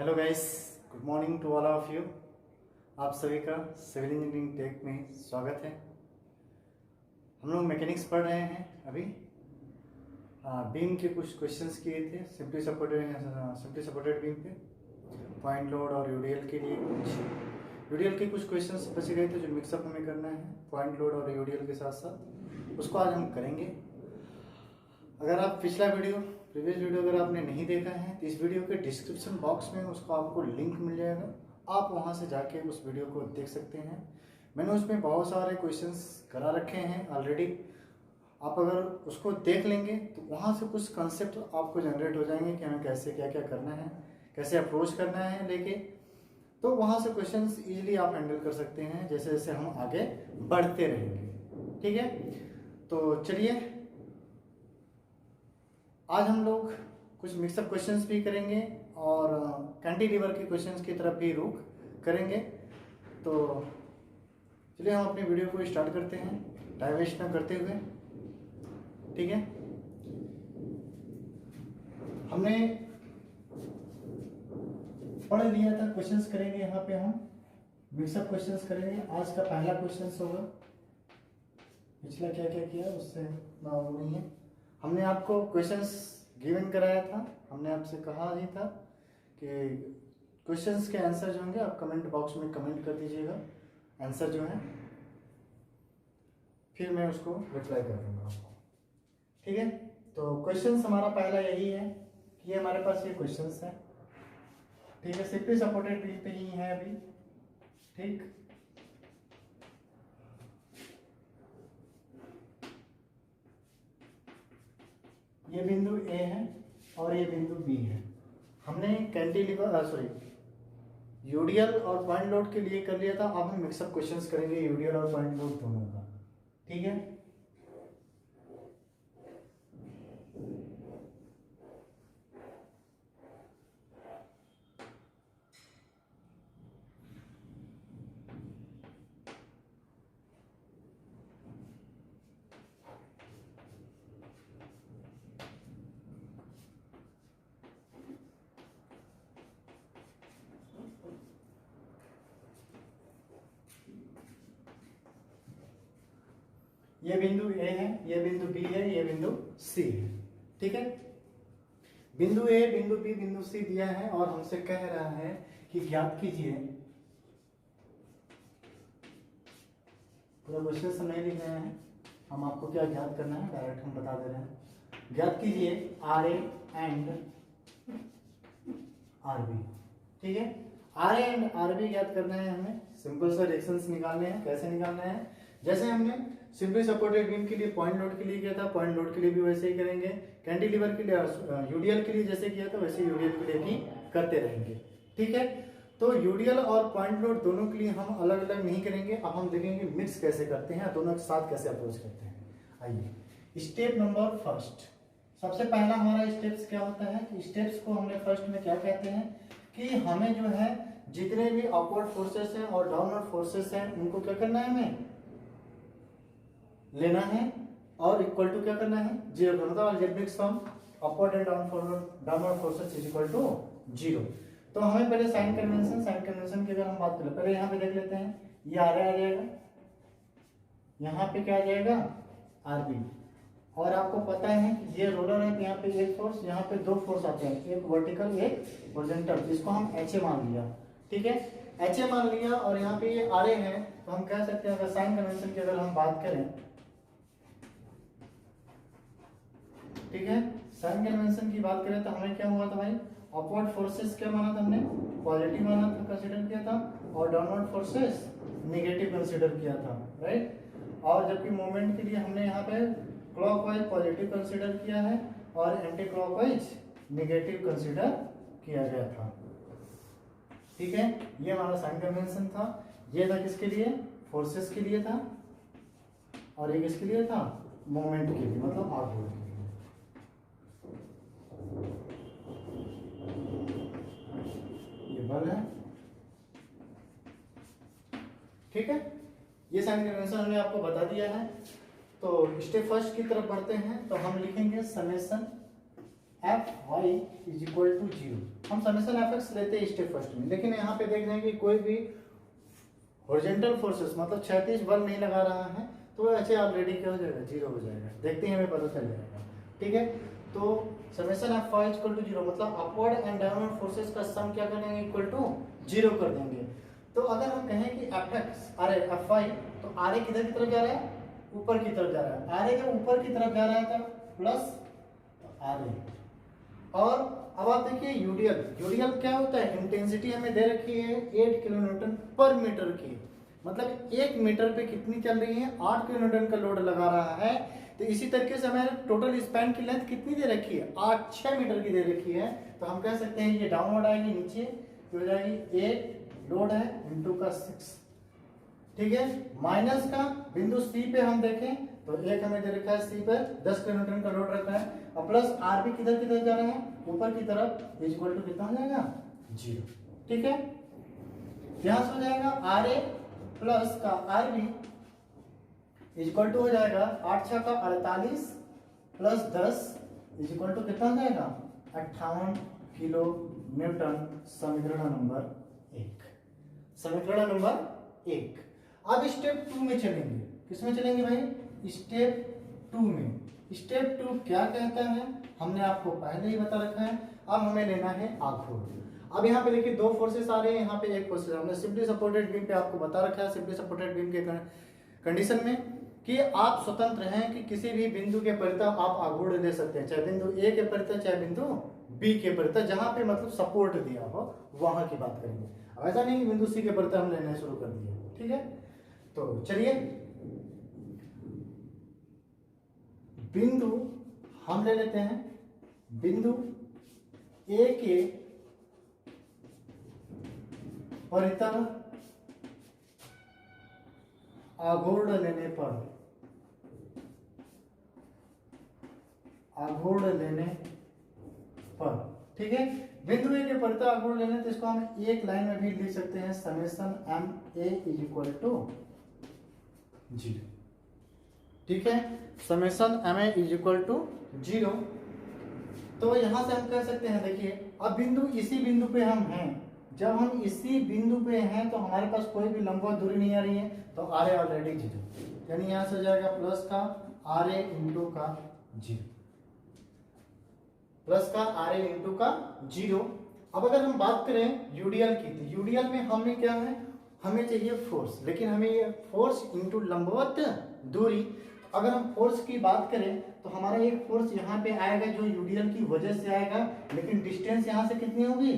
Hello guys, good morning to all of you. आप सभी का सिविल इंजीनियरिंग टेक में स्वागत है। हम लोग मैकेनिक्स पढ़ रहे हैं अभी। बीम के कुछ क्वेश्चंस किए थे सिंपली सपोर्टेड बीम पे, पॉइंट लोड और यूडीएल के लिए यूडीएल के कुछ क्वेश्चंस बचे गए थे जो मिक्सअप हमें करना है पॉइंट लोड और यूडीएल के साथ साथ, उसको आज हम करेंगे। अगर आप प्रीवियस वीडियो अगर आपने नहीं देखा है तो इस वीडियो के डिस्क्रिप्शन बॉक्स में उसका आपको लिंक मिल जाएगा, आप वहां से जाके उस वीडियो को देख सकते हैं। मैंने उसमें बहुत सारे क्वेश्चंस करा रखे हैं ऑलरेडी। आप अगर उसको देख लेंगे तो वहां से कुछ कंसेप्ट आपको जनरेट हो जाएंगे कि हमें कैसे क्या क्या करना है, कैसे अप्रोच करना है लेके, तो वहां से क्वेश्चंस इजीली आप हैंडल कर सकते हैं जैसे जैसे हम आगे बढ़ते रहेंगे। ठीक है, तो चलिए आज हम लोग कुछ मिक्सअप क्वेश्चंस भी करेंगे और कैंटिलीवर के क्वेश्चंस की तरफ भी रुख करेंगे। तो चलिए हम अपनी वीडियो को स्टार्ट करते हैं डाइवेस्ट न करते हुए। ठीक है, हमने पढ़ लिया था, क्वेश्चंस करेंगे यहाँ पे हम मिक्सअप क्वेश्चंस करेंगे। आज का पहला क्वेश्चन होगा, पिछला क्या क्या किया उससे ना वो नहीं है। हमने आपको क्वेश्चंस गिवन कराया था, हमने आपसे कहा ही था कि क्वेश्चंस के आंसर जो होंगे आप कमेंट बॉक्स में कमेंट कर दीजिएगा आंसर जो है, फिर मैं उसको रिप्लाई कर दूंगा आपको। ठीक है, तो क्वेश्चंस हमारा पहला यही है कि ये हमारे पास ये क्वेश्चंस है। ठीक है, सिंपली सपोर्टेड बीम पे ही है अभी। ठीक, ये बिंदु ए है और ये बिंदु बी है। हमने कैंटिलीवर यूडीएल और पॉइंट लोड के लिए कर लिया था। अब हम मिक्सअप क्वेश्चंस करेंगे यूडीएल और पॉइंट लोड दोनों का। ठीक है, ये बिंदु ए है, ये बिंदु बी है, ये बिंदु सी है। ठीक है, बिंदु ए, बिंदु बी, बिंदु सी दिया है और हमसे कह रहा है कि ज्ञात कीजिए, पूरा क्वेश्चन हम नहीं लिख रहे हैं, हम आपको क्या ज्ञात करना है डायरेक्ट हम बता दे रहे हैं। ज्ञात कीजिए R A and R B. ठीक है, R A and R B ज्ञात करना है हमें। सिंपल सा रिएक्शंस निकालने हैं। कैसे निकालना है, जैसे हमने सिंपली सपोर्टेड बीम के लिए पॉइंट लोड के लिए किया था, पॉइंट लोड के लिए भी वैसे ही करेंगे। कैंटिलीवर के लिए यूडीएल के लिए जैसे किया था वैसे यूडीएल के लिए भी करते रहेंगे। ठीक है, तो यूडीएल और पॉइंट लोड दोनों के लिए हम अलग अलग नहीं करेंगे। अब हम देखेंगे मिक्स कैसे करते हैं, दोनों के साथ कैसे अप्रोच करते हैं। आइए, स्टेप नंबर फर्स्ट। सबसे पहला हमारा स्टेप्स क्या होता है कि स्टेप्स को हमने फर्स्ट में क्या कहते हैं कि हमें जो है जितने भी अपवर्ड फोर्सेस हैं और डाउनवर्ड फोर्सेस हैं उनको क्या करना है, हमें लेना है और इक्वल टू क्या करना है, जीरो करना। मतलब algebraic sum upward and downward forces is equal to zero. तो हमें पहले साइन कन्वेंशन की अगर हम बात करें, पहले यहाँ पे देख लेते हैं। ये आ जाएगा, यहाँ पे क्या आ जाएगा आरबी। और आपको पता है कि ये रोलर है तो यहाँ पे एक फोर्स, यहाँ पे दो फोर्स आते हैं, एक वर्टिकल एक हॉरिजॉन्टल, जिसको हम एच ए मान लिया। ठीक है, एच ए मान लिया और यहाँ पे ये आर ए है, तो हम कह सकते हैं अगर साइन कन्वेंशन की अगर हम बात करें, ठीक है, साइन कन्वेंशन की बात करें तो हमें क्या हुआ था भाई, अपवर्ड फोर्सेस क्या माना था हमने, पॉजिटिव माना था, कंसीडर किया था, और डाउनवर्ड फोर्सेस नेगेटिव कंसीडर किया था, राइट। और जबकि मूवमेंट के लिए हमने यहाँ पे क्लॉकवाइज पॉजिटिव कंसीडर किया है और एंटी क्लॉकवाइज नेगेटिव कंसीडर किया गया था। ठीक है, ये हमारा साइन कन्वेंशन था। ये था किसके लिए, फोर्सेस के लिए था, और ये किसके लिए था, मूवमेंट के लिए, मतलब आउटवर्ड के लिए। ये बल है। ठीक है, ये साइन कन्वेंशन हमने आपको बता दिया है। तो स्टेप फर्स्ट की तरफ बढ़ते हैं, तो हम लिखेंगे summation F Y is equal to 0। हम समेशन एफ एक्स लेते हैं स्टेप फर्स्ट में, लेकिन यहाँ पे देख रहे हैं कि कोई भी हॉरिजॉन्टल फोर्सेस मतलब क्षैतिज बल नहीं लगा रहा है, तो ऐसे ऑलरेडी क्या हो जाएगा, 0 हो जाएगा। देखते हैं, हमें पता चल जाएगा। ठीक है, तो summation F Y equal to 0 मतलब अपवर्ड एंड डाउनवर्ड फोर्सेस का सम क्या करेंगे, इक्वल टू 0 कर देंगे। तो अगर हम कहें कि एफ एक्स अरे एफ वाई, तो आर ए किधर की तरफ जा रहा है, ऊपर की तरफ जा रहा है। आर ए जब ऊपर की तरफ जा रहा है तो प्लस आर ए। और अब आप देखिए यूडीएल, यूडीएल क्या होता है, इंटेंसिटी हमें दे रखी है 8 किलोन्यूटन पर मीटर की, मतलब 1 मीटर पे कितनी चल रही है, 8 किलोन्यूटन का लोड लगा रहा है। तो इसी तरीके से हमें टोटल स्पैन की लेंथ कितनी दे रखी है, 6 मीटर की दे रखी है। तो हम कह सकते हैं ये डाउनवर्ड आएगी, नीचे तो हो जाएगी 8 लोड है इंटू का 6। ठीक है, माइनस का बिंदु सी पे हम देखें तो एक हमें दे रखा है सी पर 10 किलोन्यूटन का लोड रखा है, और प्लस आर भी किधर किधर जा रहे हैं, ऊपर की तरफ, इज इक्वल टू कितना हो जाएगा, 0। ठीक है, यहां से हो जाएगा आर ए प्लस का R B is equal to हो जाएगा 8 6 का 48 प्लस 10 इज इक्वल टू कितना हो जाएगा, 58 किलो न्यूटन। समीकरण नंबर 1, समीकरण नंबर 1। अब स्टेप 2 में चलेंगे, किसमें चलेंगे भाई, स्टेप 2 में। स्टेप 2 क्या कहता है, हमने आपको पहले ही बता रखा है। अब हमें लेना है आघूर्ण। अब यहाँ पे देखिए दो फोर्सेस आ रहे हैं, यहाँ पे एक फोर्सेस हमने सिंपली सपोर्टेड बीम पे आपको बता रखा है, सिंपली सपोर्टेड बीम के कंडीशन में कि आप स्वतंत्र हैं कि किसी भी बिंदु के परितः आप आघूर्ण ले सकते हैं, चाहे बिंदु ए के परितः चाहे बिंदु बी के परितः, जहां पे मतलब सपोर्ट दिया हो वहां की बात करेंगे। अब ऐसा नहीं कि बिंदु सी के परितः हम लेना शुरू कर दिए। ठीक है, तो चलिए बिंदु हम ले लेते हैं, बिंदु ए के परितः आघूर्ण लेने पर, आघूर्ण लेने पर, ठीक है, बिंदु ए के परितः आघूर्ण लेने, तो इसको हम एक लाइन में भी लिख सकते हैं, summation M A is equal to 0। ठीक है, summation M A is equal to 0। तो यहां से हम कह सकते हैं, देखिए अब बिंदु इसी बिंदु पे हम हैं, जब हम इसी बिंदु पे हैं तो हमारे पास कोई भी लंबवत दूरी नहीं आ रही है, तो आर ए ऑलरेडी 0, यानी यहां से हो जाएगा प्लस का आर ए इंटू का 0, प्लस का आर ए इंटू का 0। अब अगर हम बात करें यूडीएल की, तो यूडीएल में हमें क्या है, हमें चाहिए फोर्स, लेकिन हमें ये फोर्स इंटू लंबवत दूरी। अगर हम फोर्स की बात करें तो हमारा एक फोर्स यहाँ पे आएगा जो यूडीएल की वजह से आएगा, लेकिन डिस्टेंस यहाँ से कितनी होगी,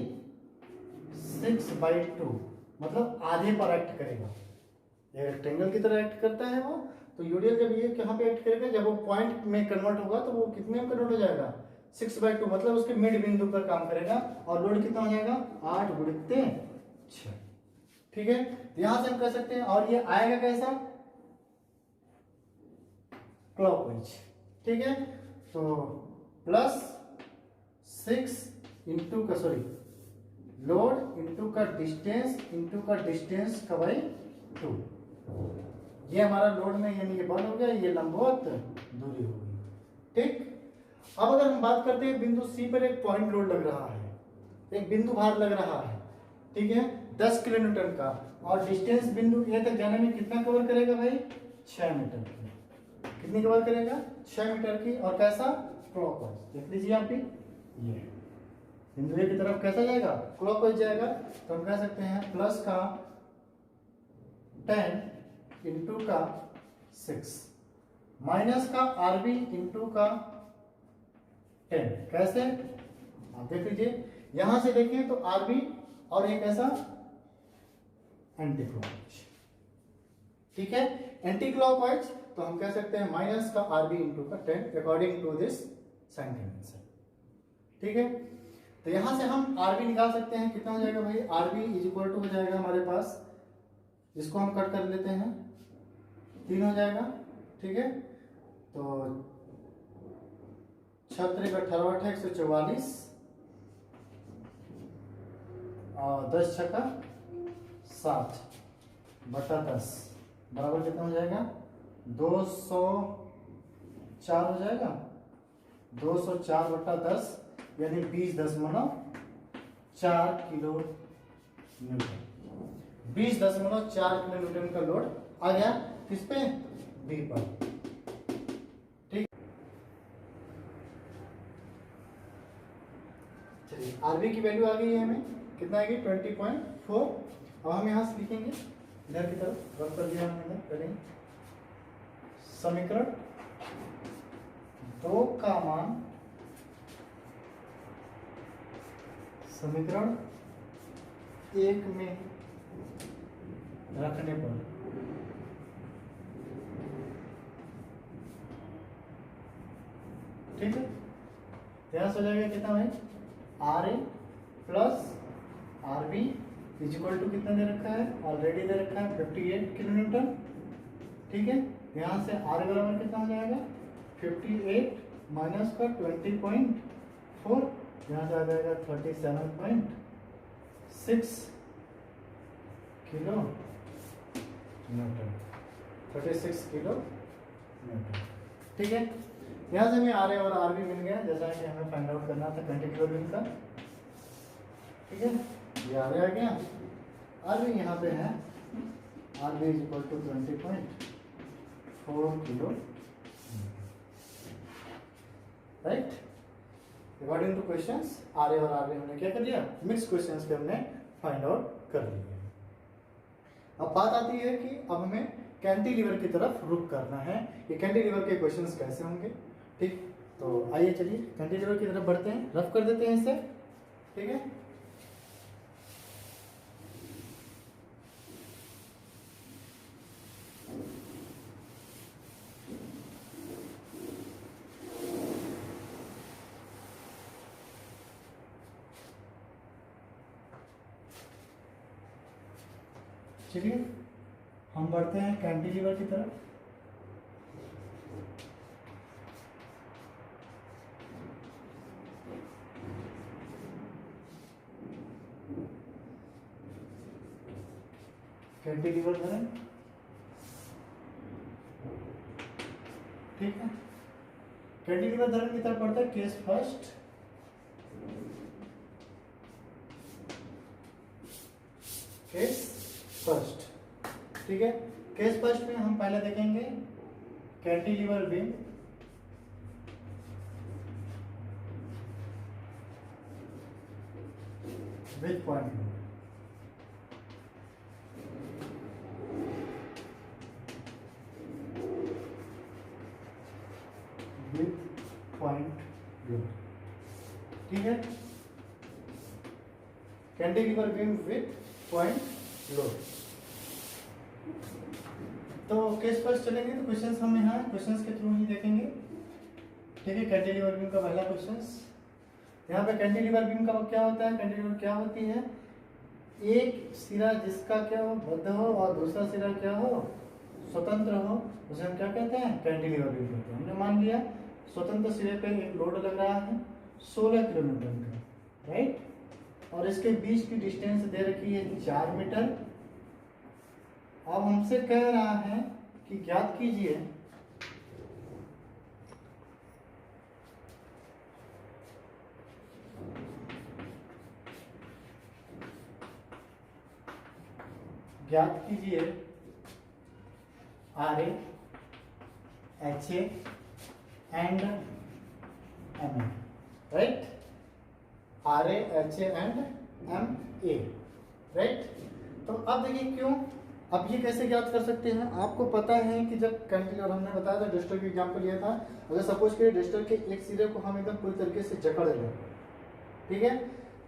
6/2, मतलब आधे पर एक्ट करेगा। ये रेक्टेंगल की तरह एक्ट करता है वो, तो यूडीएल जब ये यहाँ पे एक्ट करेगा, जब वो पॉइंट में कन्वर्ट होगा तो वो कितने में कन्वर्ट हो जाएगा, 6/2, मतलब उसके मिड बिंदु पर काम करेगा। और लोड कितना हो जाएगा, 8 गुणित 6। ठीक है, तो यहां से हम कह सकते हैं, और ये आएगा कैसा, क्लॉकवाइज। ठीक है, तो प्लस 6 इंटू का सॉरी लोड इंटू का डिस्टेंस का बाई 2, ये हमारा लोड में यानी ये बल हो गया, ये लंबवत दूरी हो गई। ठीक, अब अगर हम बात करते हैं बिंदु सी पर एक पॉइंट लोड लग रहा है, एक बिंदु भार लग रहा है, ठीक है, 10 किलोन्यूटन का, और डिस्टेंस बिंदु ए तक जाने में कितना कवर करेगा भाई, 6 मीटर की। कितनी कवर करेगा, 6 मीटर की, और कैसा, क्लॉकवाइज। देख लीजिए आप भी, ये बिंदु ए की तरफ कैसा जाएगा, क्लॉकवाइज जाएगा। तो हम कह सकते हैं प्लस का 10 इंटू का 6 माइनस का आरबी इंटू का 10। कैसे, आप देख लीजिए, यहां से देखिए तो आरबी और एक ऐसा एंटी क्लॉकवाइज। ठीक है, एंटी क्लॉकवाइज, तो हम कह सकते हैं माइनस का आरबी इंटू का 10 according to this sign convention. ठीक है, तो यहां से हम आरबी निकाल सकते हैं, कितना हो जाएगा भाई, आरबी इज इक्वल टू हो जाएगा हमारे पास, इसको हम कट कर लेते हैं, 3 हो जाएगा। ठीक है, तो 6 18 144 और 10 6 7 बटा 10 बराबर कितना हो जाएगा, 204 हो जाएगा, 204 बटा 10। यानी 20.4 किलो न्यूटन। 20.4 किलो न्यूटन का लोड आ गया किस पे, बी पर। ठीक, चलिए आरबी की वैल्यू आ गई है हमें, कितना आएगी 20.4। अब हम यहां से लिखेंगे इधर की तरफ, रब कर दिया हमने, इधर करेंगे समीकरण 2 का मान समीकरण 1 में रखने पर ठीक है, ध्यान से हो जाएगा कितना भाई, R A plus R B is equal to कितना दे रखा है, ऑलरेडी दे रखा है 58 किलो न्यूटन। ठीक है, यहाँ से आर बराबर कितना हो जाएगा 58 माइनस का 20.4, यहाँ से आ जाएगा 37.6 किलो न्यूटन, 36 किलो न्यूटन। ठीक है, यहाँ से हमें आर ए और आर बी मिल गया, जैसा कि हमें फाइंड आउट करना था कंटिन्यूअस बीम का। ठीक है, ये आर ए आ गया, आर बी यहाँ पे है, R B is equal to 20.4 kilo, right. According to questions R A और आर बी हमने क्या कर दिया, मिक्स क्वेश्चंस पे हमने फाइंड आउट कर दिया। अब बात आती है कि अब हमें कैंटिलीवर की तरफ रुख करना है, ये कैंटिलीवर के क्वेश्चंस कैसे होंगे। ठीक, तो आइए चलिए कैंटिलीवर की तरफ बढ़ते हैं, रफ कर देते हैं इसे। ठीक है, चलिए हम बढ़ते हैं कैंटिलीवर की तरफ। कैंटिलीवर धरें, ठीक है, कैंटिलीवर धरण की तरफ बढ़ता है। केस फर्स्ट, केस फर्स्ट, ठीक है, केस फर्स्ट में हम पहले देखेंगे cantilever beam width point load. With point load, ठीक है, cantilever beam width point load. तो केस फर्स्ट चलेंगे, तो क्वेश्चंस हम यहाँ क्वेश्चंस के थ्रू ही देखेंगे। ठीक है, कैंटिलीवर बीम का पहला क्वेश्चंस, यहाँ पे कैंटिलीवर बीम का क्या होता है, कैंटिलीवर क्या होती है, एक सिरा जिसका क्या हो बद्ध हो और दूसरा सिरा क्या हो स्वतंत्र हो, उसे हम क्या कहते हैं, कैंटिलीवर बीम कहते हैं। हमने मान लिया स्वतंत्र सिरे पे एक लोड लग रहा है 16 किलो न्यूटन का, राइट, और इसके बीच की डिस्टेंस दे रखी है 4 मीटर। अब हमसे कह रहा है कि ज्ञात कीजिए R A H A and M A, right, R A H A and M A, right. तो अब देखिए क्यों, अब ये कैसे ज्ञात कर सकते हैं, आपको पता है कि जब कैंटिलीवर हमने बताया था, डिस्टर की एग्जांपल लिया था, अगर सपोज करिए डिस्टर के एक सिरे को हम एकदम पूरी तरीके से जकड़ लें, ठीक है,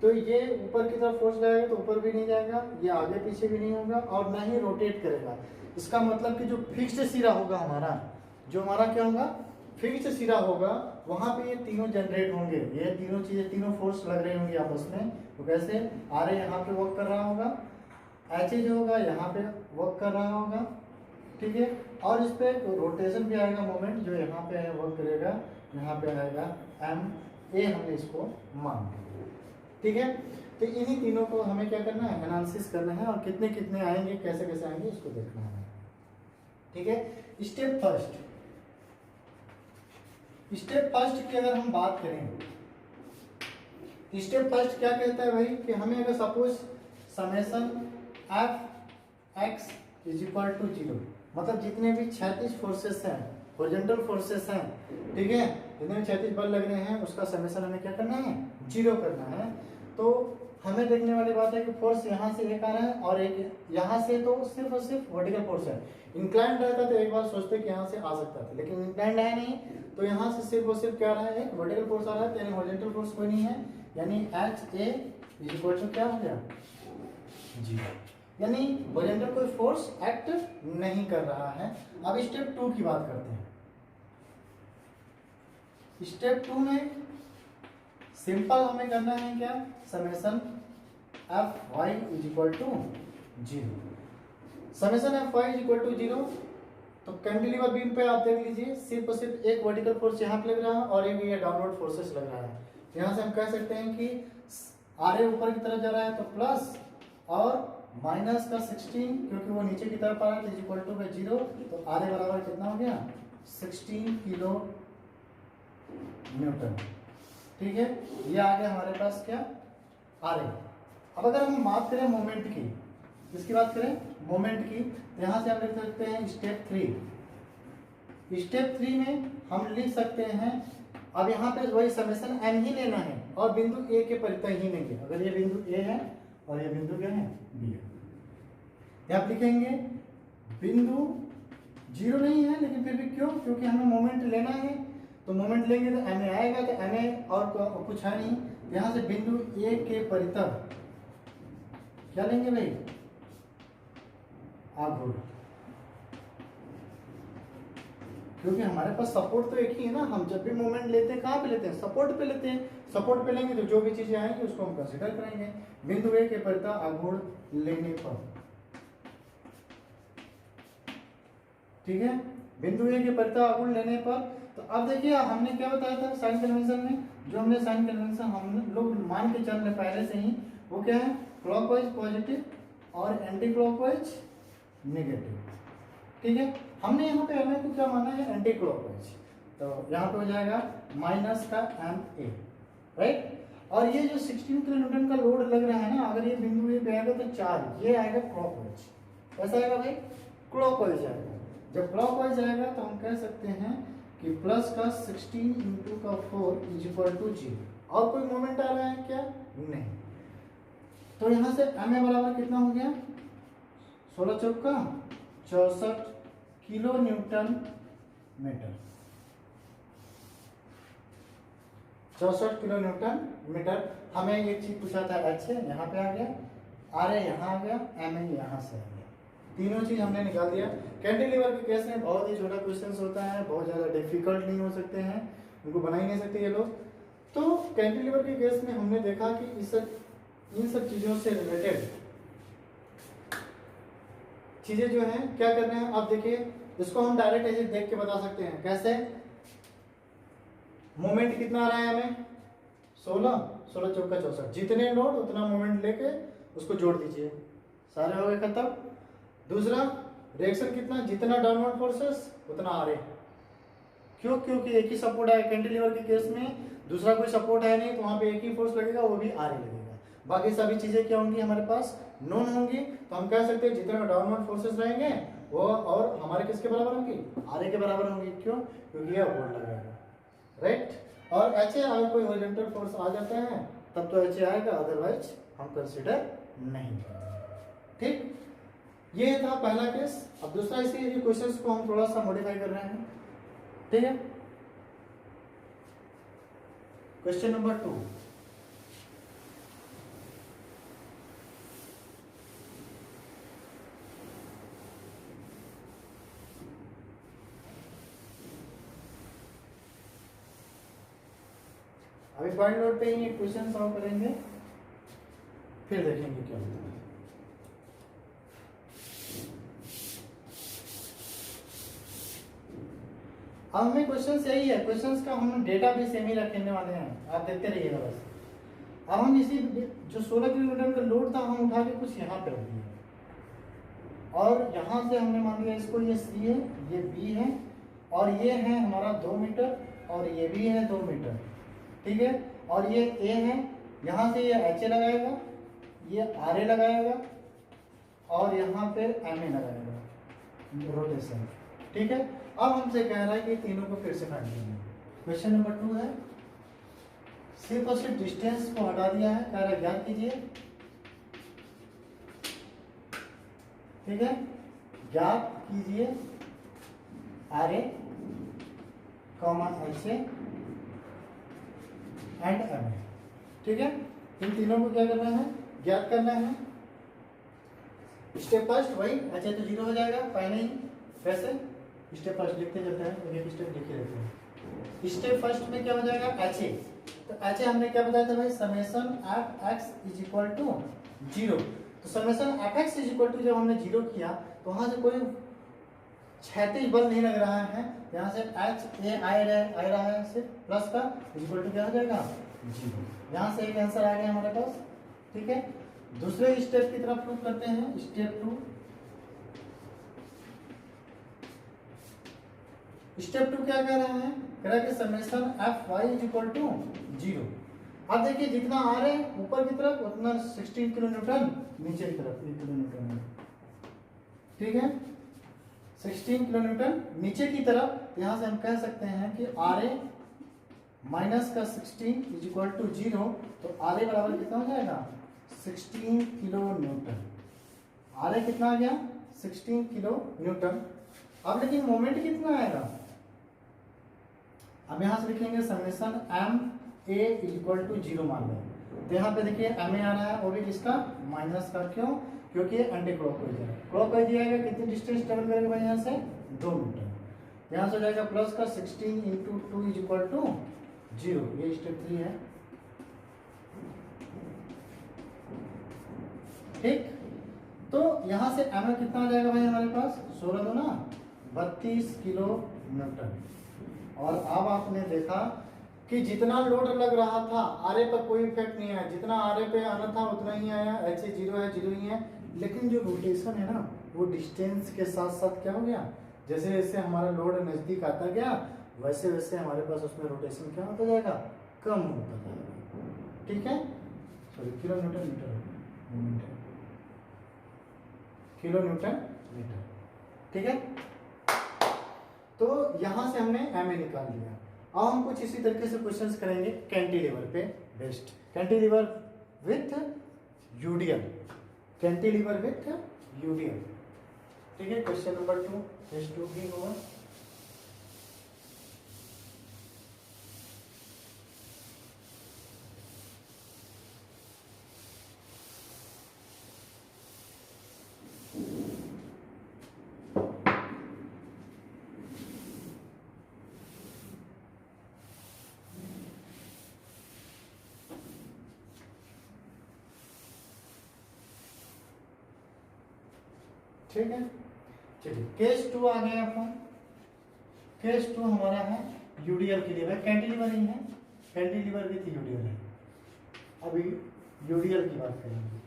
तो ये ऊपर की तरफ फोर्स लगाएगा तो ऊपर भी नहीं जाएगा, ये आगे पीछे भी नहीं होगा और ना ही रोटेट करेगा। इसका मतलब कि जो फिक्स्ड सिरा होगा हमारा, जो हमारा क्या होगा फिक्स्ड सिरा होगा, वहां पे ये तीनों जनरेट होंगे, ये तीनों चीजें, तीनों फोर्स लग रही होंगी आपस में। तो कैसे, आर ए यहाँ पे वर्क कर रहा होगा, एच ए जो होगा यहाँ पे वर्क कर रहा होगा, ठीक है, और इस पे रोटेशन भी आएगा, मोमेंट जो यहाँ पे है वर्क करेगा, यहाँ पे आएगा एम ए, हमने इसको मान लिया, ठीक है। तो इन्हीं तीनों को हमें क्या करना है, एनालिसिस करना है, और कितने कितने आएंगे, कैसे कैसे आएंगे, इसको देखना है, ठीक है। स्टेप फर्स्ट की अगर हम बात करें, स्टेप फर्स्ट क्या कहता है भाई कि हमें अगर suppose summation F X is equal to 0, मतलब जितने भी क्षैतिज फोर्सेस हैं, हॉरिजॉन्टल फोर्सेस हैं, ठीक है, जितने भी क्षैतिज बल लग रहे हैं उसका समेशन हमें क्या करना है, 0 करना है। तो हमें देखने वाली बात है कि फोर्स यहाँ से एक आ रहा है और एक यहाँ से, तो सिर्फ और सिर्फ वर्टिकल फोर्स है। इंक्लाइंड रहता तो एक बार सोचते कि यहाँ से आ सकता था, लेकिन इंक्लाइंड है नहीं, तो यहाँ से सिर्फ और सिर्फ क्या आ रहा है, एक वर्टिकल फोर्स आ रहा है, यानी हॉरिजॉन्टल फोर्स कोई नहीं है, यानी H A is equal to क्या हो गया, 0, यानी हॉरिजॉन्टल कोई फोर्स एक्ट नहीं कर रहा है। अब स्टेप 2 की बात करते हैं। स्टेप 2 में सिंपल हमें करना है क्या, summation F Y is equal to 0। Summation F Y is equal to 0, तो कैंटिलीवर बीम पे आप देख लीजिए सिर्फ और सिर्फ एक वर्टिकल फोर्स यहाँ पे लग रहा है और एक ये डाउनवर्ड फोर्सेस लग रहा है। यहाँ से हम कह सकते हैं कि आर ए ऊपर की तरफ जा रहा है तो प्लस और माइनस का 16, क्योंकि वो नीचे की तरफ आ रहा है तो इज इक्वल टू 0, तो आर ए बराबर कितना हो गया, 16 किलो न्यूटन। ठीक है, ये आ गया हमारे पास क्या, आर ए। अब अगर हम बात करें मोमेंट की, किसकी बात करें, मोमेंट की, तो यहाँ से हम लिख सकते हैं स्टेप 3। स्टेप 3 में हम लिख सकते हैं, अब यहाँ पे वही समेशन एम ही लेना है और बिंदु ए के परितः ही लेंगे। अगर ये बिंदु ए है और ये बिंदु क्या है, बी है, आप लिखेंगे बिंदु 0 नहीं है, लेकिन फिर भी क्यों, क्योंकि हमें मोमेंट लेना है, तो मोमेंट लेंगे तो एम ए आएगा, तो एम ए और कुछ है नहीं, यहाँ से बिंदु ए के परितः क्या लेंगे भाई, आघूर्ण, क्योंकि हमारे पास सपोर्ट तो एक ही है ना। हम जब भी मोमेंट लेते हैं कहाँ पे लेते हैं, सपोर्ट पे लेते हैं। सपोर्ट पे लेंगे तो जो भी चीजें आएंगी उसको हम कंसीडर करेंगे। बिंदु ए के परितः आघूर्ण लेने पर, ठीक है, बिंदु ए के परितः आघूर्ण लेने पर, तो अब देखिए हमने क्या बताया था साइन कन्वेंशन में, जो हमने साइन कन्वेंशन हम लोग मान के चल रहे पहले से ही, वो क्या है, क्लॉकवाइज पॉजिटिव और एंटी क्लॉकवाइज नेगेटिव। ठीक है, हमने यहाँ पे एम ए को क्या माना है, एंटी क्लॉकवाइज, तो यहाँ पे हो जाएगा माइनस का एम ए, राइट। और ये जो 16 किलो न्यूटन का लोड लग रहा है ना, अगर ये बिंदु ए पे आएगा तो चार्ज ये आएगा क्लॉकवाइज, कैसा आएगा भाई, क्लॉकवाइज आएगा। जब क्लॉकवाइज आएगा तो हम कह सकते हैं कि प्लस का 16 इंटू का 4 इज इक्वल टू 0। और कोई मोमेंट आ रहा है क्या, नहीं, तो यहाँ से एम ए बराबर कितना हो गया, 16 चौका 64 kilo newton metre, 64 kilo newton metre. हमें एक चीज पूछा था, एच ए यहाँ पे आ गया, आर ए यहाँ आ गया, एम ए यहाँ से आ गया, तीनों चीज हमने निकाल दिया। कैंटिलीवर के केस में बहुत ही छोटा क्वेश्चन होता है, बहुत ज्यादा डिफिकल्ट नहीं हो सकते हैं, उनको बना ही नहीं सकते ये लोग। तो कैंटिलीवर के केस में हमने देखा कि इन सब चीजों से रिलेटेड चीजें जो हैं क्या कर रहे हैं, आप देखिए इसको हम डायरेक्ट ऐसे देख के बता सकते हैं। कैसे, मोमेंट कितना आ रहा है हमें, 16 चौका 64, जितने लोड उतना मोमेंट लेके उसको जोड़ दीजिए, सारे हो गए खत्म। दूसरा रिएक्शन कितना, जितना डाउनवर्ड फोर्सेस उतना आ रहे, क्यों, क्योंकि एक ही सपोर्ट है कैंटिलीवर के केस में, दूसरा कोई सपोर्ट है नहीं, तो वहां पे एक ही फोर्स लगेगा, वो भी आ रही लगेगा। बाकी सभी चीजें क्या होंगी, हमारे पास नॉन होंगी, तो हम कह सकते हैं जितने डाउनवर्ड फोर्सेस रहेंगे वो और हमारे किसके बराबर होंगी, आर ए के बराबर होंगी। क्यों, क्योंकि ये अपवर्ड लगेगा, राइट। और एच ए अगर कोई हॉरिजॉन्टल फोर्स आ जाता है तब तो एच ए आएगा, अदरवाइज हम कंसीडर नहीं करेंगे। ठीक, ये था पहला केस। अब दूसरा, इसी क्वेश्चंस को हम थोड़ा सा मॉडिफाई कर रहे हैं, ठीक है। क्वेश्चन नंबर 2, अभी पॉइंट नोट पे ही क्वेश्चन सॉल्व करेंगे, फिर देखेंगे क्या होता है। अब हमें क्वेश्चन यही है, क्वेश्चंस का हम डेटा भी सेम ही रखने वाले हैं, आप देखते रहिएगा बस। अब हम इसी जो 16 किलो न्यूटन का लोड था हम उठा के कुछ यहाँ पे रख दिए, और यहाँ से हमने मान लिया इसको, ये सी है, ये बी है, और ये है हमारा 2 मीटर, और ये भी है 2 मीटर, ठीक है, और ये ए है यहाँ से ये एच ए लगाएगा, ये आर ए लगाएगा और यहाँ पे एम ए लगाएगा रोटेशन। ठीक है, अब हमसे कह रहा है कि तीनों को फिर से फाइंड करना है। क्वेश्चन नंबर 2 है, सिर्फ और सिर्फ डिस्टेंस को हटा दिया है, कह रहा है ज्ञात कीजिए। ठीक है, ज्ञात कीजिए R A comma H A and M A. ठीक है, इन तीनों को क्या करना है, ज्ञात करना है। स्टेप फर्स्ट वही, एच ए तो 0 हो जाएगा पहले ही। वैसे स्टेप फर्स्ट लिखते चलते हैं, एक स्टेप लिखे रहते हैं। स्टेप फर्स्ट में क्या हो जाएगा, एच ए। तो एच ए हमने क्या बताया था भाई, summation F X is equal to 0। तो summation F X is equal to जब हमने 0 किया तो वहां से कोई क्षैतिज बल नहीं लग रहा है, यहाँ से एच ए आ रहा है सिर्फ प्लस का, इज इक्वल टू क्या हो जाएगा 0। यहाँ से एक आंसर आ गया हमारे पास। ठीक है, दूसरे स्टेप की तरफ प्रूव करते हैं। स्टेप 2, स्टेप 2 क्या कह रहा है, कह रहा है कि summation F Y is equal to 0। अब देखिए जितना आ रहे हैं ऊपर की तरफ उतना 16 किलो न्यूटन, नीचे की तरफ 1 किलो न्यूटन है। ठीक है, 16 किलो न्यूटन नीचे की तरफ। यहाँ से हम कह सकते हैं कि आर ए माइनस का 16 इज इक्वल टू 0। तो आर ए बराबर कितना हो जाएगा, 16 किलो न्यूटन। आर ए कितना आ गया, 16 किलो न्यूटन। अब लेकिन मोमेंट कितना आएगा, अब यहाँ से लिखेंगे summation M A is equal to 0 मान लें। तो यहाँ पे देखिए एम ए आ रहा है, वो भी किसका, माइनस का। क्यों, क्योंकि एंटी क्लॉकवाइज है। क्लॉकवाइज आएगा, कितनी डिस्टेंस ट्रेवल करेगा भाई, यहाँ से 2 मीटर। यहाँ से हो जाएगा प्लस का 16 इंटू 2 इज इक्वल टू 0। ये स्टेप 3 है। ठीक, तो यहाँ से एम ए कितना आ जाएगा भाई हमारे पास, 16 दो ना 32 किलो न्यूटन। और अब आपने देखा कि जितना लोड लग रहा था आर ए पर कोई इफेक्ट नहीं आया, जितना आर ए पे आना था उतना ही आया। एच ए 0 है, 0 ही है। लेकिन जो रोटेशन है ना वो डिस्टेंस के साथ साथ क्या हो गया, जैसे जैसे हमारा लोड नज़दीक आता गया वैसे वैसे हमारे पास उसमें रोटेशन क्या होता जाएगा, कम होता जाएगा। ठीक है, sorry kilo newton metre, kilo newton metre. ठीक है, तो यहां से हमने एम ए निकाल लिया। अब हम कुछ इसी तरीके से क्वेश्चंस करेंगे कैंटिलीवर पे based, cantilever with UDL, cantilever with UDL. ठीक है, क्वेश्चन नंबर 2 टेस्ट 2 भी होगा। ठीक है, चलिए केस 2 आ गया अपन। केस 2 हमारा है यूडीएल के लिए, कैंटिलीवर ही है, कैंटिलीवर विथ यूडीएल है। अभी यूडीएल की बात करेंगे।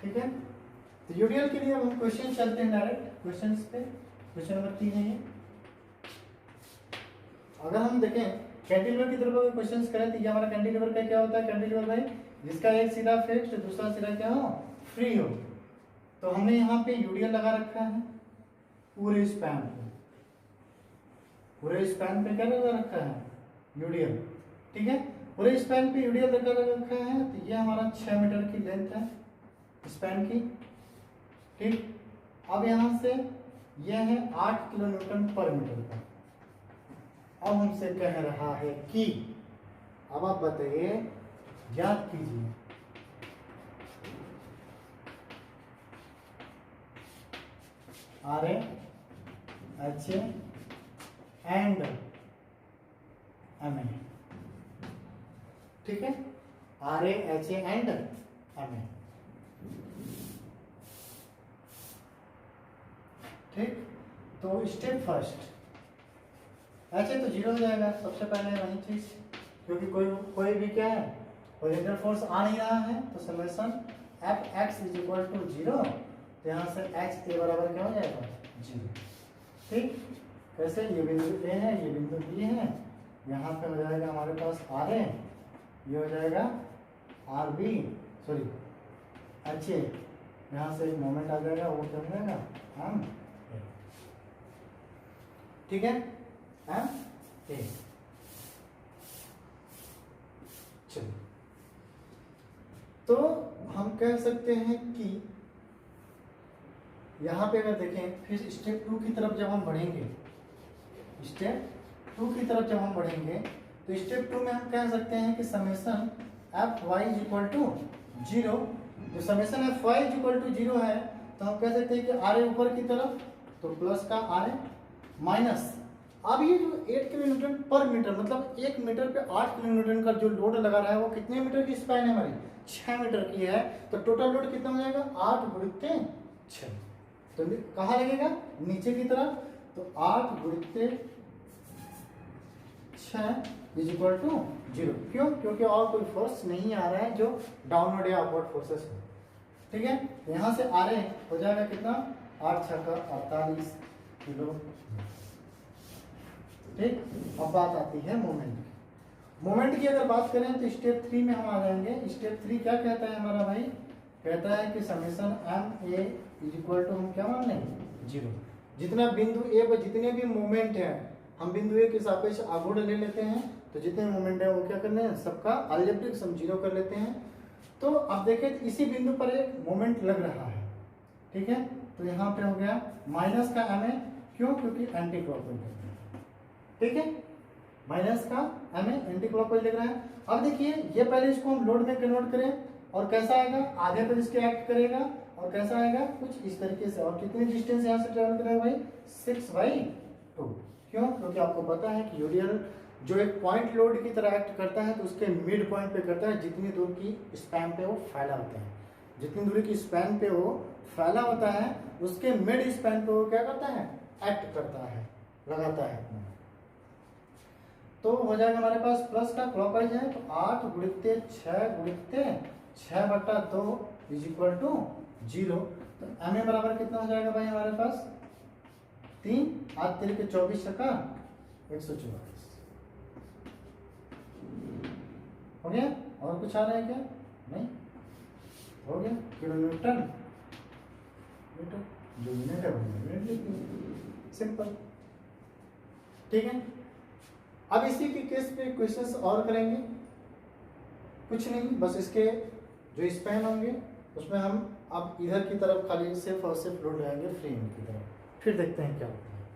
ठीक है, तो यूडीएल के लिए हम क्वेश्चन चलते हैं डायरेक्ट क्वेश्चंस पे। क्वेश्चन नंबर 3 है ये। अगर हम देखें कैंटिलीवर की तरफ अगर क्वेश्चंस करें तो ये हमारा कैंटिलीवर का क्या होता है, कैंटिलीवर भाई जिसका एक सिरा फिक्स्ड दूसरा सिरा क्या हो, फ्री हो। तो हमने यहाँ पे यूडीएल लगा रखा है पूरे स्पैन पे, पूरे स्पैन पे क्या लगा रखा है, यूडीएल। ठीक है, पूरे स्पैन पे यूडीएल लगा रखा है। तो ये हमारा 6 मीटर की लेंथ है स्पैन की। ठीक, अब यहाँ से ये है 8 किलो न्यूटन पर मीटर का। अब हमसे कह रहा है कि अब आप बताइए, ज्ञात कीजिए R A H A and M A. ठीक है, R A H A and M A. ठीक, तो स्टेप फर्स्ट एच ए तो 0 हो जाएगा सबसे पहले वही चीज, क्योंकि कोई भी क्या है ओरिजिनल फोर्स आ नहीं रहा है। तो summation F X is equal to 0। तो यहाँ से एच ए बराबर क्या हो जाएगा, 0। ठीक, कैसे, ये बिंदु ए है, ये बिंदु बी है, यहाँ पे हो जाएगा हमारे पास आर ए ये हो जाएगा R B sorry H A, यहाँ से एक मोमेंट आ जाएगा, वो क्या हो जाएगा एम ए, ठीक है एम ए। चलिए तो हम कह सकते हैं कि यहाँ पे अगर देखें फिर स्टेप 2 की तरफ जब हम बढ़ेंगे, स्टेप 2 की तरफ जब हम बढ़ेंगे तो स्टेप 2 में हम कह सकते हैं कि summation F Y is equal to 0, जो summation F Y is equal to 0 है तो हम कह सकते हैं कि आर ए ऊपर की तरफ तो प्लस का आर ए माइनस, अब ये जो 8 किलो न्यूटन पर मीटर मतलब 1 मीटर पे 8 किलो न्यूटन का जो लोड लगा रहा है वो कितने मीटर की स्पैन है हमारी 6 मीटर की है, तो टोटल लोड कितना हो जाएगा 8 गुणित 6, तो कहाँ लगेगा नीचे की तरफ, तो 8 गुणित 6 इज इक्वल टू 0, क्यों? क्योंकि और कोई फोर्स नहीं आ रहा है जो डाउनवर्ड या अपवर्ड फोर्सेस है, ठीक है। यहाँ से आ रहे हो जाएगा कितना 8 6 का 48 किलो, ठीक। अब बात आती है मोमेंट की, मोमेंट की अगर बात करें तो स्टेप 3 में हम आ जाएंगे। स्टेप 3 क्या कहता है हमारा भाई, कहता है कि summation M A is equal to हम क्या मान लेंगे 0, जितना बिंदु ए पर जितने भी मोमेंट है हम बिंदु ए के सापेक्ष आघूर्ण ले लेते हैं, तो जितने मोमेंट है वो क्या करने हैं सबका अलजेब्रिक सम 0 कर लेते हैं। तो अब देखें तो इसी बिंदु पर एक मोमेंट लग रहा है, ठीक है, तो यहाँ पे हो गया माइनस का एम ए, क्यों? क्योंकि एंटी क्लॉकवाइज, ठीक है, माइनस का एम ए एंटी क्लॉकवाइज लग रहा है। अब देखिए ये पहले इसको हम लोड में कन्वर्ट करें और कैसा आएगा, आधे पर इसके एक्ट करेगा और कैसा आएगा कुछ इस तरीके से, और कितनी डिस्टेंस यहाँ से ट्रेवल करेगा भाई 6/2, क्यों? क्योंकि आपको पता है कि यूडियल जो एक पॉइंट लोड की तरह एक्ट करता है तो उसके मिड पॉइंट पे करता है, जितनी दूर की स्पैन पे वो फैला होता है, जितनी दूरी की स्पैन पे वो फैला होता है उसके मिड स्पैन पे वो क्या करता है एक्ट करता है, लगाता है अपना। तो हो जाएगा हमारे पास प्लस का क्लॉकवाइज है तो 8 गुणित 6 गुणित 6/2 इज इक्वल टू 0, तो एम ए बराबर कितना हो जाएगा भाई हमारे पास 3 8 3 के 24 का 144 हो गया। और कुछ आ रहा है क्या? नहीं, हो गया किलो न्यूटन मीटर, जो यूनिट है वो यूनिट लिखनी, सिंपल, ठीक है। अब इसी के केस पे क्वेश्चंस और करेंगे, कुछ नहीं, बस इसके जो स्पैन होंगे उसमें हम अब इधर की तरफ खाली सिर्फ और सिर्फ लोड लगाएंगे फ्री एंड की तरफ, फिर देखते हैं क्या होता है,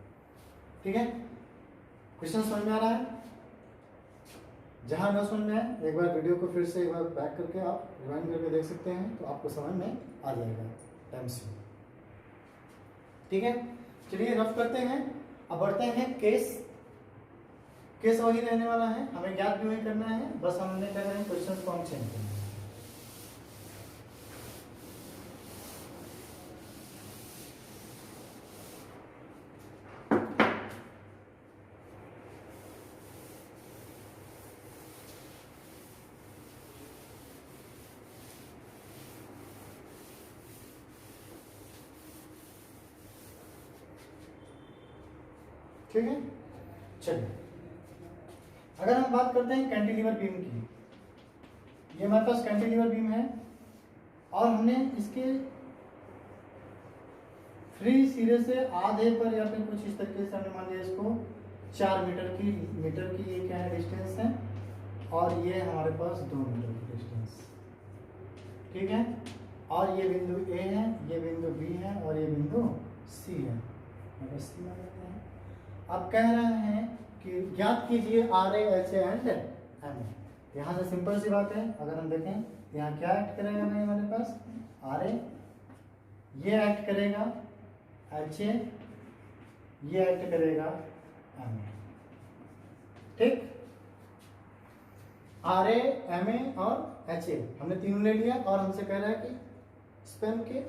ठीक है। क्वेश्चन समझ में आ रहा है? जहां न समझ में आए एक बार वीडियो को फिर से एक बार बैक करके आप रिवाइंड करके देख सकते हैं, तो आपको समझ में आ जाएगा टाइम से, ठीक है। चलिए रफ करते हैं, अब बढ़ते हैं केस वही रहने वाला है, हमें ज्ञात भी वही करना है, बस हमने क्या करें क्वेश्चन को हम चेंज करना है। ठीक है, चलिए अगर हम बात करते हैं कैंटिलीवर बीम की, ये हमारे पास कैंटिलीवर बीम है और हमने इसके फ्री सिरे से आधे पर या फिर कुछ इस तरीके से हमने मान लिया इसको 4 मीटर की ये क्या है डिस्टेंस है, और ये हमारे पास 2 मीटर की डिस्टेंस, ठीक है। और ये बिंदु ए है, ये बिंदु बी है और ये बिंदु सी है, सी मान लेते हैं। अब कह रहे हैं कि ज्ञात कीजिए R A H A and M A, यहाँ से सिंपल सी बात है, अगर हम देखें यहाँ क्या एक्ट करेगा भाई हमारे पास आर ए, ये एक्ट करेगा एच ए, ये एक्ट करेगा एम ए, ठीक। आर ए एम ए और एच ए हमने तीनों ले लिया और हमसे कह रहा है कि स्पैन के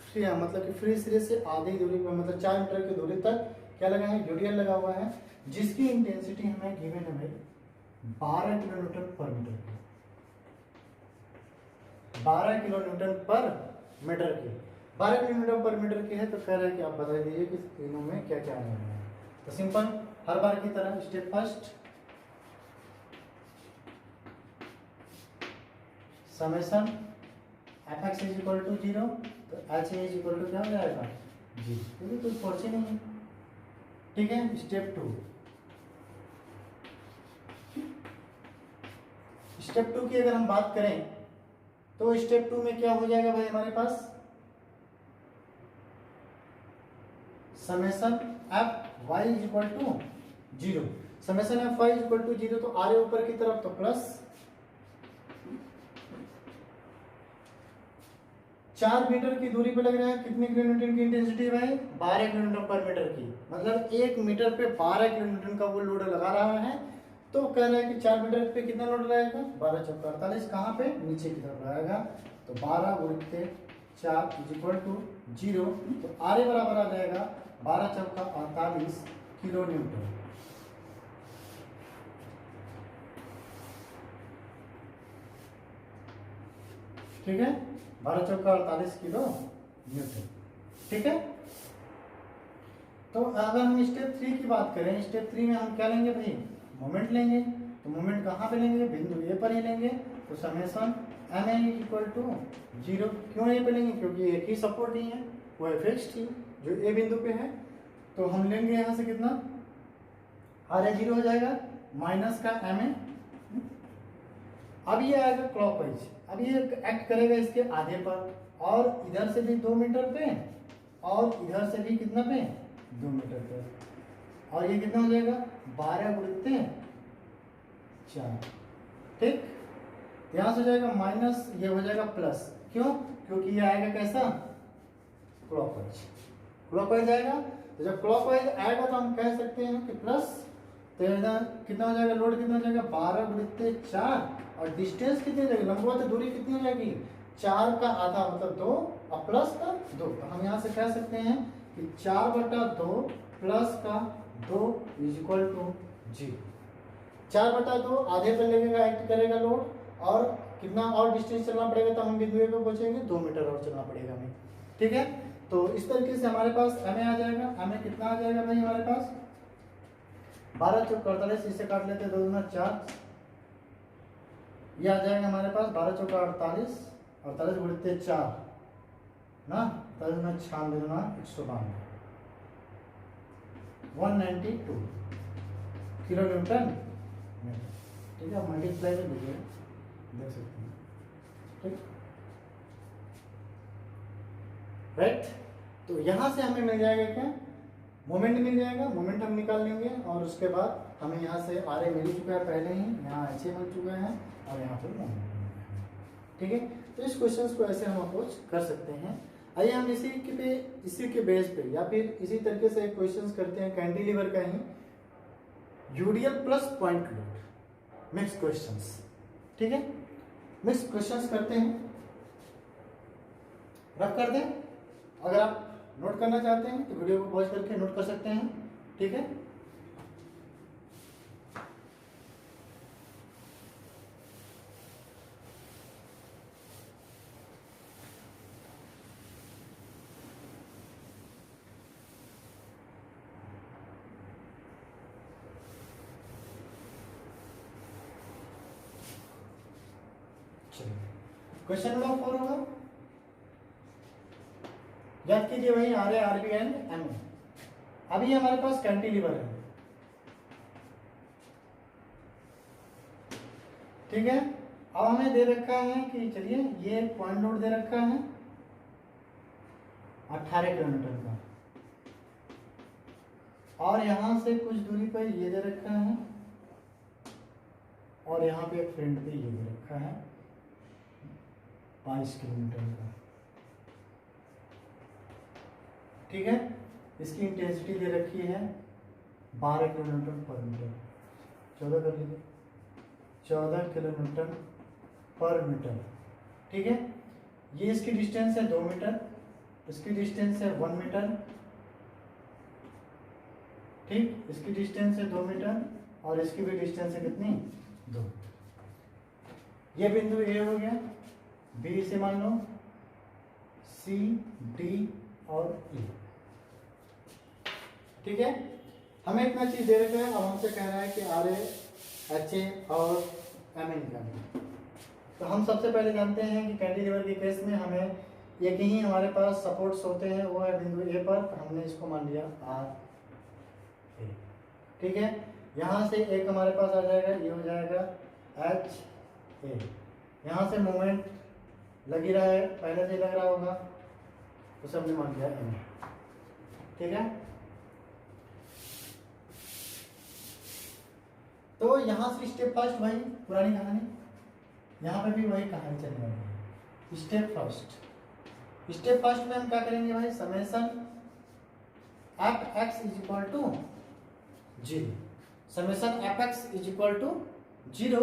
फ्री मतलब कि फ्री सिरे से आधी दूरी पर मतलब 4 मीटर की दूरी तक क्या लगा है यूडियल लगा हुआ है, जिसकी इंटेंसिटी हमें गिवन है भाई 12 किलो न्यूटन पर मीटर की, 12 किलो न्यूटन पर मीटर की, 12 किलो न्यूटन पर मीटर की है। तो कह रहे हैं कि आप बता दीजिए कि तीनों में क्या क्या आने वाला है। तो सिंपल हर बार की तरह step first, summation F X is equal to 0, तो H A is equal to क्या हो जाएगा जी, क्योंकि कोई फोर्स ही नहीं है। ठीक है, स्टेप 2। स्टेप 2 की अगर हम बात करें तो स्टेप 2 में क्या हो जाएगा भाई हमारे पास, summation F Y is equal to 0। Summation F Y is equal to 0, तो आ रहे ऊपर की तरफ तो प्लस 4 मीटर की दूरी पे लग रहा है कितने किलोन्यूटन की इंटेंसिटी है भाई, 12 किलोन्यूटन पर मीटर की, मतलब 1 मीटर पे 12 किलोन्यूटन का वो लोड लगा रहा है। तो कह रहा है कि 4 मीटर पे कितना लोड रहेगा, 12 चौका 48, कहाँ पे, नीचे की तरफ रहेगा। तो 12 गुणित 4 इज इक्वल टू 0, तो आरे बराबर आ जाएगा 12 चौका 48 किलो न्यूटन। ठीक है, 12 चौका 48 किलो न्यूटन। ठीक है, तो अगर हम स्टेप 3 की बात करें, स्टेप 3 में हम क्या लेंगे भाई, मोमेंट लेंगे। तो मोमेंट कहाँ पे लेंगे, बिंदु ए पर ही लेंगे। तो summation M A equal to 0, क्यों ए पे लेंगे, क्योंकि एक ही सपोर्ट ही है, वो फिक्स्ड ही जो ए बिंदु पे है। तो हम लेंगे यहाँ से कितना, आर ए 0 हो जाएगा, माइनस का एम ए। अब ये आएगा क्लॉकवाइज, अब ये एक्ट करेगा इसके आधे पर, और इधर से भी 2 मीटर पे, और इधर से भी कितना पे, 2 मीटर पे, और ये कितना हो जाएगा 12 गुणित 4। ठीक, यहां से हो जाएगा माइनस, ये हो जाएगा प्लस, क्यों, क्योंकि ये आएगा कैसा, क्लॉकवाइज, क्लॉकवाइज आएगा। तो जब क्लॉकवाइज आएगा तो हम कह सकते हैं कि प्लस, तो कितना हो जाएगा, लोड कितना हो जाएगा 12 गुणित 4, और डिस्टेंस कितनी हो जाएगी, लंबवत दूरी कितनी हो जाएगी, 4 का आधा मतलब 2, और प्लस का 2। तो हम यहाँ से कह सकते हैं कि 4/2 प्लस का 2 इज इक्वल टू 0। 4/2 आधे पे लगेगा, एक्ट करेगा लोड, और कितना और डिस्टेंस चलना पड़ेगा, तो हम बिंदु ए पे पहुंचेंगे 2 मीटर और चलना पड़ेगा हमें। ठीक है, तो इस तरीके से हमारे पास एम ए आ जाएगा। एम ए कितना आ जाएगा भाई हमारे पास, 12 चौक 48, इसे काट लेते 2 दूना 4, ये आ जाएगा हमारे पास 12 चौका 48, 48 गुणित 4 ना, 48 में 96 दूना 192, 192 किलो न्यूटन। ठीक है, मल्टीप्लाई कर लीजिए, देख सकते हैं। ठीक, राइट। तो यहां से हमें मिल जाएगा क्या, मोमेंट मिल जाएगा, मोमेंट हम निकाल लेंगे, और उसके बाद हमें यहाँ से आर ए मिल चुका है पहले ही, यहाँ एच ए मिल चुका है, और यहाँ पर मोमेंट मिल गया है। ठीक है, तो इस क्वेश्चन को ऐसे हम अप्रोच कर सकते हैं। आइए हम इसी के बेस पे, या फिर इसी तरीके से क्वेश्चन करते हैं कैंटिलीवर का ही, UDL plus point load, mix questions. ठीक है, मिक्स क्वेश्चंस करते हैं, रख कर दें। अगर आप नोट करना चाहते हैं तो वीडियो को पॉज करके नोट कर सकते हैं। ठीक है, चलिए क्वेश्चन नंबर 4 होगा, याद कीजिए वही R A R B and M A. अभी हमारे पास कैंटिलीवर है। ठीक है, अब हमें दे रखा है कि चलिए ये पॉइंट लोड दे रखा है 18 किलोमीटर का, और यहां से कुछ दूरी पर ये दे रखा है, और यहाँ पे एक फ्रंट पे ये दे रखा है 22 किलोमीटर का। ठीक है, इसकी इंटेंसिटी दे रखी है 12 किलोमीटर पर मीटर, 14 कर लीजिए, 14 किलोमीटर पर मीटर। ठीक है, ये इसकी डिस्टेंस है 2 मीटर, इसकी डिस्टेंस है 1 मीटर। ठीक, इसकी डिस्टेंस है 2 मीटर, और इसकी भी डिस्टेंस है कितनी, 2। ये बिंदु ए हो गया, बी से मान लो सी, डी और ई। ठीक है, हमें इतना चीज दे रखा है। अब हमसे कह रहा है कि आर ए, एच ए और एम ए निकालिए। तो हम सबसे पहले जानते हैं कि कैंटिलीवर के केस में हमें एक ही हमारे पास सपोर्ट्स होते हैं, वो है बिंदु ए पर, तो हमने इसको मान लिया आर ए। ठीक है, यहाँ से एक हमारे पास आ जाएगा, ये हो जाएगा एच ए। यहाँ से मोमेंट लगी रहा है, पहले से लग रहा होगा, उसे हमने मान लिया एम। ठीक है, तो यहाँ से स्टेप फर्स्ट वही पुरानी कहानी, यहाँ पे भी वही कहानी चलने वाली है। स्टेप फर्स्ट में हम क्या करेंगे भाई, summation F X is equal to 0। Summation F X is equal to 0।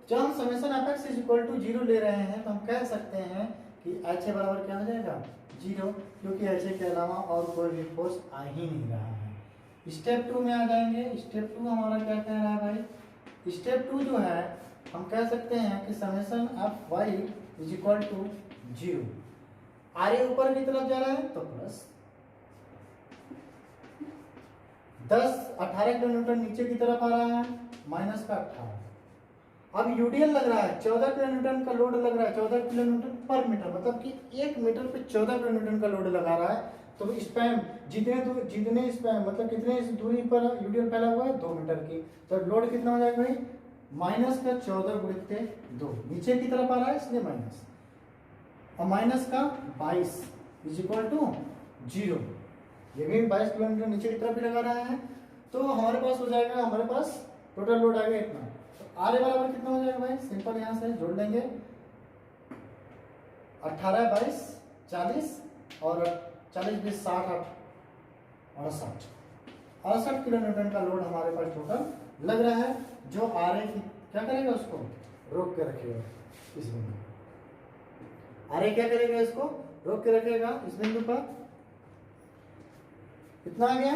जब हम summation F X is equal to 0 ले रहे हैं तो हम कह सकते हैं कि एच ए बराबर क्या हो जाएगा 0, क्योंकि एच ए के अलावा और कोई भी फोर्स आ ही नहीं रहा है। स्टेप 2 में आ जाएंगे। स्टेप 2 हमारा क्या कह रहा है भाई, स्टेप 2 जो है हम कह सकते हैं कि summation F Y is equal to 0। R A ऊपर की तरफ जा रहा है तो प्लस 18 किलोमीटर नीचे की तरफ आ रहा है, माइनस का 18। अब यूडीएल लग रहा है 14 किलोमीटर का लोड लग रहा है, 14 किलोमीटर पर मीटर, मतलब कि 1 मीटर पे 14 किलोमीटर का लोड लगा रहा है। तो स्पैन जितने स्पैन मतलब कितने दूरी पर यूडीएल फैला हुआ है 2 मीटर की, तो लोड कितना हो जाएगा भाई, माइनस का 14 गुणित 2, नीचे की तरफ आ रहा है इसलिए माइनस, और माइनस का 22 इज इक्वल टू 0। ये भी 22 किलोमीटर नीचे की तरफ भी लगा रहा है, तो हमारे पास हो जाएगा, हमारे पास टोटल लोड आ गया इतना। तो आर ए बराबर कितना हो जाएगा भाई, सिंपल यहाँ से जोड़ लेंगे, 18 22 40 और 40 20 60 68 किलोमीटर का लोड हमारे पास टोटल लग रहा है, जो आर ए क्या करेगा, उसको रोक के रखेगा इस बिंदु। आर ए क्या करेगा, इसको रोक के रखेगा इस बिंदु पर। कितना आ गया।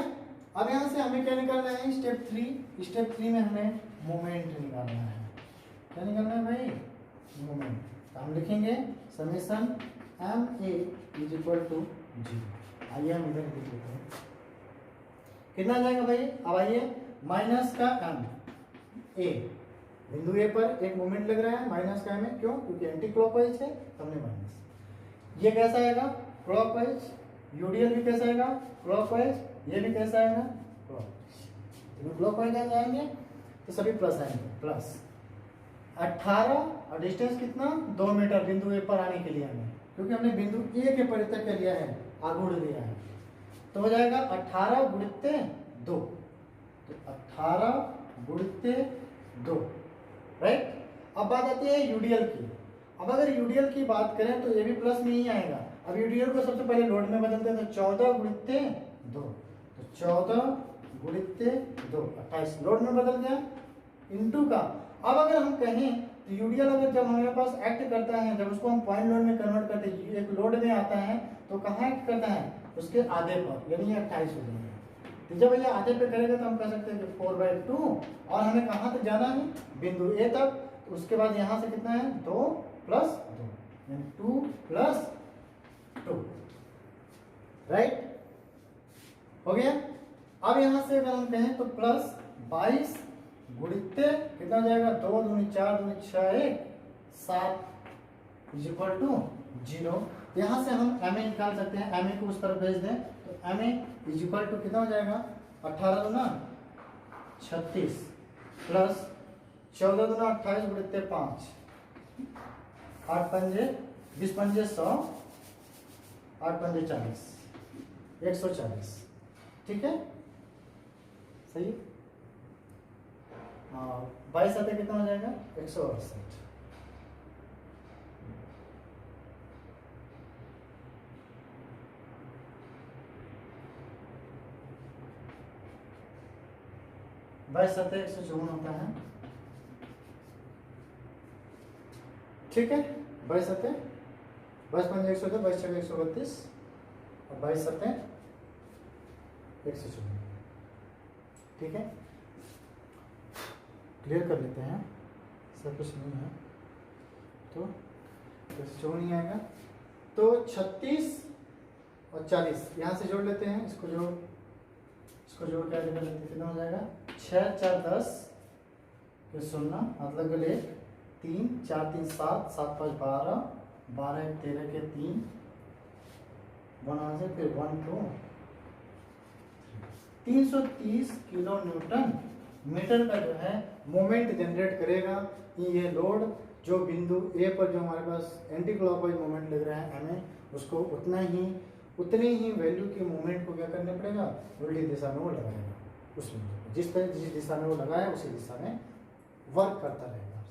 अब यहाँ से हमें क्या निकालना है, स्टेप 3। स्टेप 3 में हमें मोमेंट निकालना है। क्या निकालना है भाई, मोमेंट। तो हम लिखेंगे summation M A is equal to 0। आइए हम इधर लिख लेते हैं, कितना आ जाएगा भाई। अब आइए, माइनस का एम ए, बिंदु ए पर एक मोमेंट लग रहा है, माइनस का एम ए, क्यों, क्योंकि एंटी क्लॉकवाइज है, हमने माइनस। ये कैसा आएगा, क्लॉकवाइज। यूडीएल भी कैसा आएगा, क्लॉकवाइज। ये भी कैसा आएगा, क्लॉकवाइज। क्लॉकवाइज आ जाएंगे तो सभी प्लस आएंगे, प्लस 18 और डिस्टेंस कितना 2 मीटर बिंदु ए पर आने के लिए हमें, क्योंकि हमने बिंदु ए के परितक के लिया है, आगुड़ लिया है, तो हो जाएगा 18 गुणित 2, तो 18 गुणित 2, राइट। अब बात आती है यूडीएल की। अब अगर यूडीएल की बात करें तो ये भी प्लस में ही आएगा। अब यूडीएल को सबसे पहले लोड में बदलते हैं, तो 14 गुणित 2, तो 14 गुणित 2 28 लोड में बदल गया, इनटू का। अब अगर हम कहें तो यूडीएल अगर जब हमारे पास एक्ट करता है, जब उसको हम पॉइंट लोड में कन्वर्ट करते हैं, एक लोड में आता है तो कहाँ एक्ट करता है, उसके आधे पर, यानी ये 28 हो जाएगा। तो जब ये आधे पे करेगा तो हम कह सकते हैं कि 4/2, और हमें कहाँ तक जाना है, बिंदु ए तक। तो उसके बाद यहाँ से कितना है, 2 + 2, यानी 2 + 2, राइट, हो गया। अब यहाँ से अगर हम कहें तो प्लस 22 गुणित कितना हो जाएगा, 2 दूनी 4 दूनी 6 1 7 इज इक्वल टू 0। यहाँ से हम एम ए निकाल सकते हैं, एम ए को उस तरफ भेज दें तो M A is equal to कितना हो जाएगा, 18 दूना 36 प्लस 14 दूना 28 गुणित 5, 8 पंजे 20 पंजे 100, 8 पंजे 40, 140, ठीक है, सही। 22 साथे कितना हो जाएगा, 168। बाईस साथे 154 होता है, ठीक है। 22 साथे 22 पंजे 102, 22 छक्के 132 और 22 साथे 154, ठीक है। क्लियर कर लेते हैं, सब कुछ नहीं है तो 154 नहीं आएगा, तो 36 और 40 यहाँ से जोड़ लेते हैं, इसको जोड़ क्या कर लेते हैं, कितना हो जाएगा, 6 4 10 फिर 0 मतलब 1 3, 4 3 7, 7 5 12, 12 1 13 के 3, 1 से फिर 1 2, 330 किलो न्यूटन मीटर का जो है मोमेंट जनरेट करेगा। ये लोड जो बिंदु ए पर जो हमारे पास एंटी क्लॉकवाइज मोमेंट लग रहा है हमें, उसको उतनी ही वैल्यू के मोमेंट को क्या करना पड़ेगा, उल्टी दिशा में वो लगाएगा। उसमें जिस दिशा में वो लगाया उसी दिशा में वर्क करता रहेगा।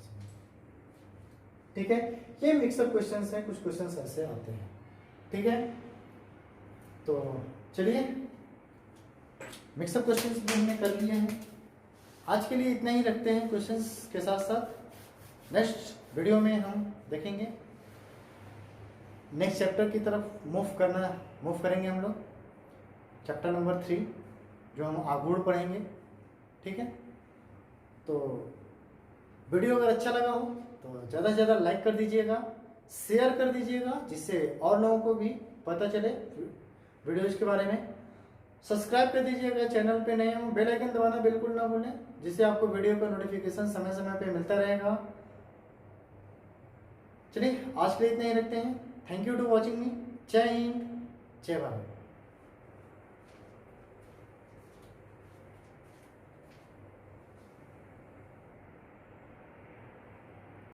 ठीक है, ये मिक्सअप क्वेश्चंस हैं, कुछ क्वेश्चंस ऐसे आते हैं। ठीक है, तो चलिए मिक्सअप क्वेश्चंस भी हमने कर लिए हैं। आज के लिए इतना ही रखते हैं क्वेश्चंस के साथ साथ। नेक्स्ट वीडियो में हम देखेंगे, नेक्स्ट चैप्टर की तरफ मूव करेंगे हम लोग, चैप्टर नंबर 3 जो हम आगुड़ पढ़ेंगे। ठीक है, तो वीडियो अगर अच्छा लगा हो तो ज़्यादा से ज़्यादा लाइक कर दीजिएगा, शेयर कर दीजिएगा, जिससे और लोगों को भी पता चले वीडियोज़ के बारे में। सब्सक्राइब कर दीजिएगा, चैनल पे नए हो बेल आइकन दबाना बिल्कुल ना भूलें, जिससे आपको वीडियो का नोटिफिकेशन समय समय पे मिलता रहेगा। चलिए आज के लिए इतना ही रखते हैं। Thank you to watching me. जय हिंद, जय भारत।